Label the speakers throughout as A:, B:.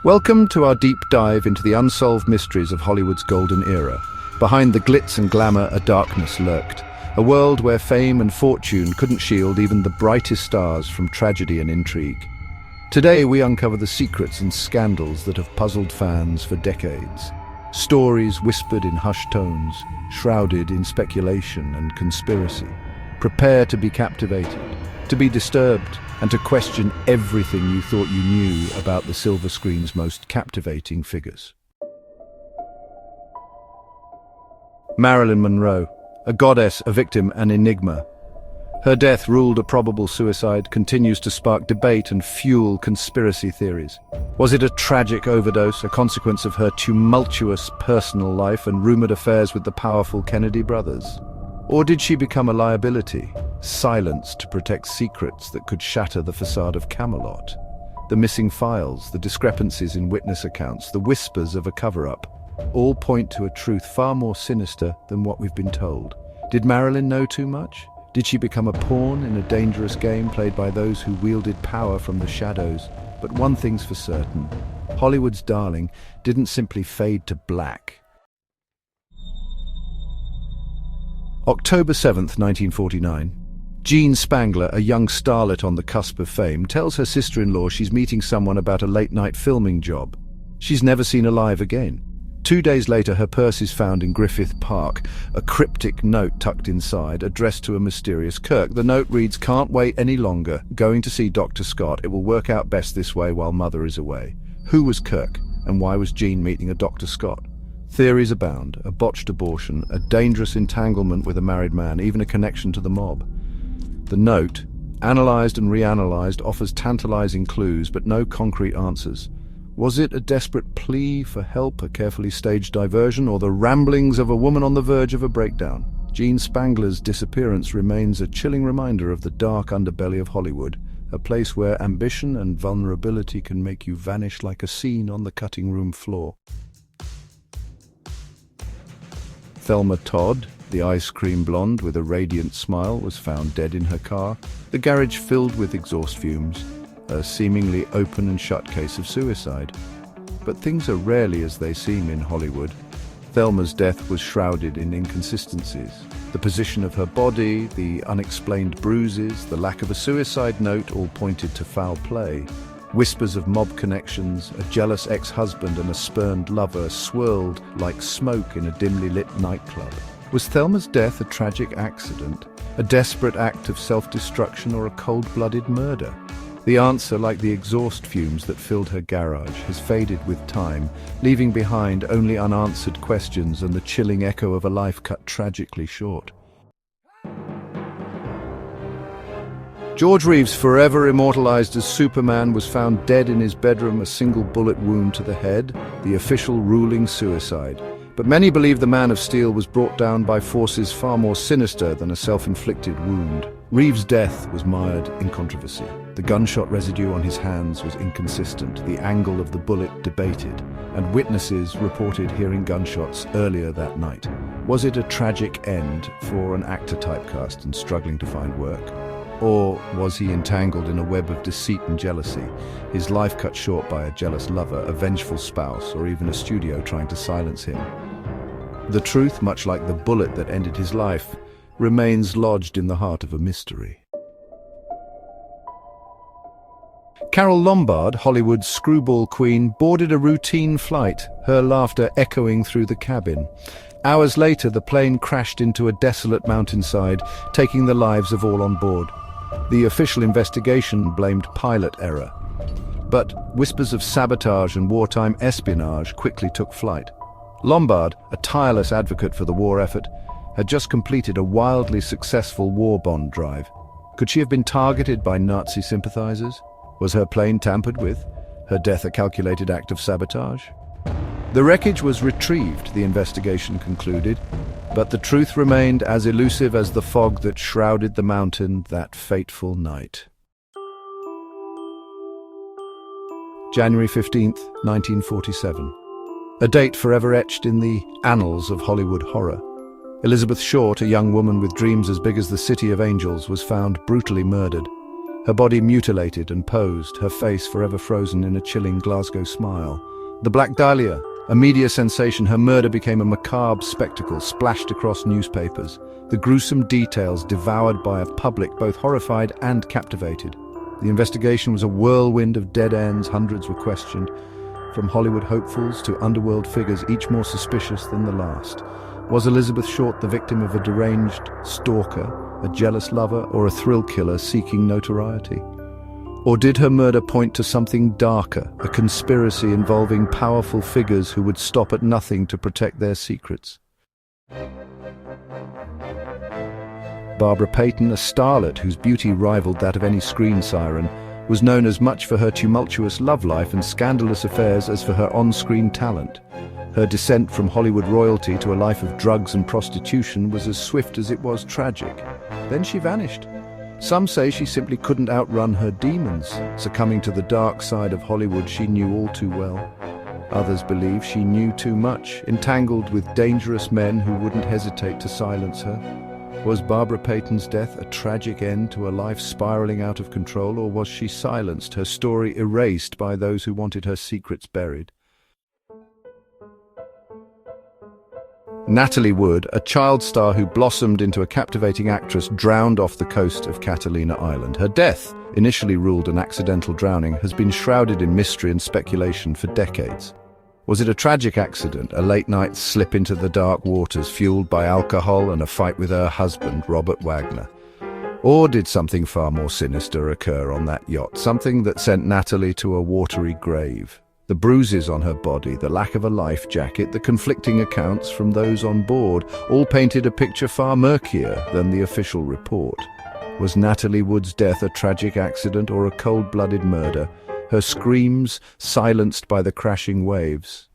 A: Welcome to our deep dive into the unsolved mysteries of Hollywood's golden era. Behind the glitz and glamour, a darkness lurked. A world where fame and fortune couldn't shield even the brightest stars from tragedy and intrigue. Today we uncover the secrets and scandals that have puzzled fans for decades. Stories whispered in hushed tones, shrouded in speculation and conspiracy. Prepare to be captivated, to be disturbed, and to question everything you thought you knew about the silver screen's most captivating figures. Marilyn Monroe, a goddess, a victim, an enigma. Her death, ruled a probable suicide, continues to spark debate and fuel conspiracy theories. Was it a tragic overdose, a consequence of her tumultuous personal life and rumored affairs with the powerful Kennedy brothers? Or did she become a liability, silenced to protect secrets that could shatter the facade of Camelot? The missing files, the discrepancies in witness accounts, the whispers of a cover-up, all point to a truth far more sinister than what we've been told. Did Marilyn know too much? Did she become a pawn in a dangerous game played by those who wielded power from the shadows? But one thing's for certain, Hollywood's darling didn't simply fade to black. October 7th, 1949. Jean Spangler, a young starlet on the cusp of fame, tells her sister-in-law she's meeting someone about a late-night filming job. She's never seen alive again. 2 days later, her purse is found in Griffith Park, a cryptic note tucked inside, addressed to a mysterious Kirk. The note reads, "Can't wait any longer. Going to see Dr. Scott. It will work out best this way while Mother is away." Who was Kirk, and why was Jean meeting a Dr. Scott? Theories abound: a botched abortion, a dangerous entanglement with a married man, even a connection to the mob. The note, analysed and reanalyzed, offers tantalizing clues but no concrete answers. Was it a desperate plea for help, a carefully staged diversion, or the ramblings of a woman on the verge of a breakdown? Jean Spangler's disappearance remains a chilling reminder of the dark underbelly of Hollywood, a place where ambition and vulnerability can make you vanish like a scene on the cutting room floor. Thelma Todd, the ice cream blonde with a radiant smile, was found dead in her car, the garage filled with exhaust fumes, a seemingly open and shut case of suicide. But things are rarely as they seem in Hollywood. Thelma's death was shrouded in inconsistencies. The position of her body, the unexplained bruises, the lack of a suicide note all pointed to foul play. Whispers of mob connections, a jealous ex-husband and a spurned lover swirled like smoke in a dimly lit nightclub. Was Thelma's death a tragic accident, a desperate act of self-destruction, or a cold-blooded murder? The answer, like the exhaust fumes that filled her garage, has faded with time, leaving behind only unanswered questions and the chilling echo of a life cut tragically short. George Reeves, forever immortalized as Superman, was found dead in his bedroom, a single bullet wound to the head, the official ruling suicide. But many believe the Man of Steel was brought down by forces far more sinister than a self-inflicted wound. Reeves' death was mired in controversy. The gunshot residue on his hands was inconsistent, the angle of the bullet debated, and witnesses reported hearing gunshots earlier that night. Was it a tragic end for an actor typecast and struggling to find work? Or was he entangled in a web of deceit and jealousy, his life cut short by a jealous lover, a vengeful spouse, or even a studio trying to silence him? The truth, much like the bullet that ended his life, remains lodged in the heart of a mystery. Carole Lombard, Hollywood's screwball queen, boarded a routine flight, her laughter echoing through the cabin. Hours later, the plane crashed into a desolate mountainside, taking the lives of all on board. The official investigation blamed pilot error, but whispers of sabotage and wartime espionage quickly took flight. Lombard, a tireless advocate for the war effort, had just completed a wildly successful war bond drive. Could she have been targeted by Nazi sympathizers? Was her plane tampered with? Her death a calculated act of sabotage? The wreckage was retrieved, the investigation concluded, but the truth remained as elusive as the fog that shrouded the mountain that fateful night. January 15th, 1947. A date forever etched in the annals of Hollywood horror. Elizabeth Short, a young woman with dreams as big as the City of Angels, was found brutally murdered. her body mutilated and posed, her face forever frozen in a chilling Glasgow smile. The Black Dahlia, a media sensation, her murder became a macabre spectacle splashed across newspapers, the gruesome details devoured by a public both horrified and captivated. The investigation was a whirlwind of dead ends, hundreds were questioned, from Hollywood hopefuls to underworld figures, each more suspicious than the last. Was Elizabeth Short the victim of a deranged stalker, a jealous lover, or a thrill killer seeking notoriety? Or did her murder point to something darker, a conspiracy involving powerful figures who would stop at nothing to protect their secrets? Barbara Payton, a starlet whose beauty rivaled that of any screen siren, was known as much for her tumultuous love life and scandalous affairs as for her on-screen talent. Her descent from Hollywood royalty to a life of drugs and prostitution was as swift as it was tragic. Then she vanished. Some say she simply couldn't outrun her demons, succumbing to the dark side of Hollywood she knew all too well. Others believe she knew too much, entangled with dangerous men who wouldn't hesitate to silence her. Was Barbara Payton's death a tragic end to a life spiraling out of control, or was she silenced, her story erased by those who wanted her secrets buried? Natalie Wood, a child star who blossomed into a captivating actress, drowned off the coast of Catalina Island. Her death, initially ruled an accidental drowning, has been shrouded in mystery and speculation for decades. Was it a tragic accident, a late-night slip into the dark waters fueled by alcohol and a fight with her husband, Robert Wagner? Or did something far more sinister occur on that yacht, something that sent Natalie to a watery grave? The bruises on her body, the lack of a life jacket, the conflicting accounts from those on board, all painted a picture far murkier than the official report. Was Natalie Wood's death a tragic accident or a cold-blooded murder? Her screams silenced by the crashing waves.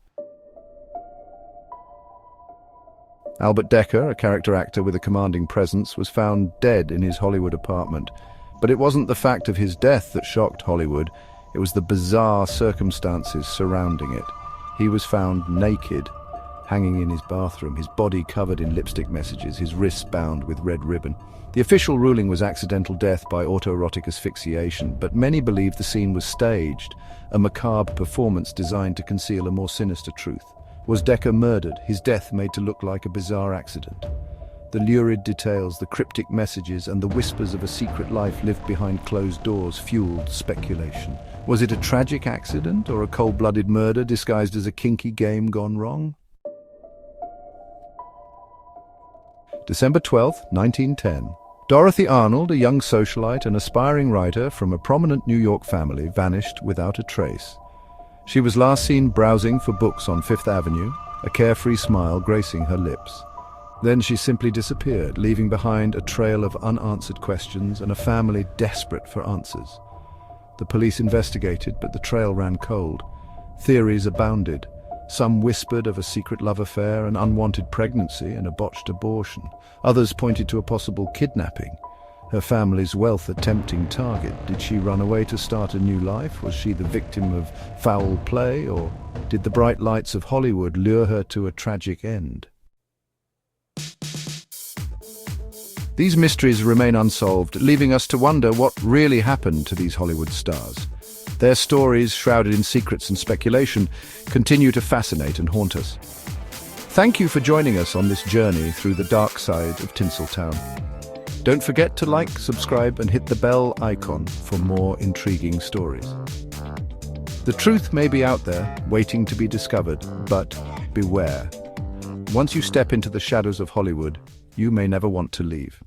A: Albert Decker, a character actor with a commanding presence, was found dead in his Hollywood apartment. But it wasn't the fact of his death that shocked Hollywood. It was the bizarre circumstances surrounding it. He was found naked, hanging in his bathroom, his body covered in lipstick messages, his wrists bound with red ribbon. The official ruling was accidental death by autoerotic asphyxiation, but many believe the scene was staged, a macabre performance designed to conceal a more sinister truth. Was Decker murdered, his death made to look like a bizarre accident? The lurid details, the cryptic messages, and the whispers of a secret life lived behind closed doors fueled speculation. Was it a tragic accident or a cold-blooded murder disguised as a kinky game gone wrong? December 12, 1910. Dorothy Arnold, a young socialite and aspiring writer from a prominent New York family, vanished without a trace. She was last seen browsing for books on Fifth Avenue, a carefree smile gracing her lips. Then she simply disappeared, leaving behind a trail of unanswered questions and a family desperate for answers. The police investigated, but the trail ran cold. Theories abounded. Some whispered of a secret love affair, an unwanted pregnancy, and a botched abortion. Others pointed to a possible kidnapping. Her family's wealth a tempting target. Did she run away to start a new life? Was she the victim of foul play, or did the bright lights of Hollywood lure her to a tragic end? These mysteries remain unsolved, leaving us to wonder what really happened to these Hollywood stars. Their stories, shrouded in secrets and speculation, continue to fascinate and haunt us. Thank you for joining us on this journey through the dark side of Tinseltown. Don't forget to like, subscribe, and hit the bell icon for more intriguing stories. The truth may be out there, waiting to be discovered, but beware. Once you step into the shadows of Hollywood, you may never want to leave.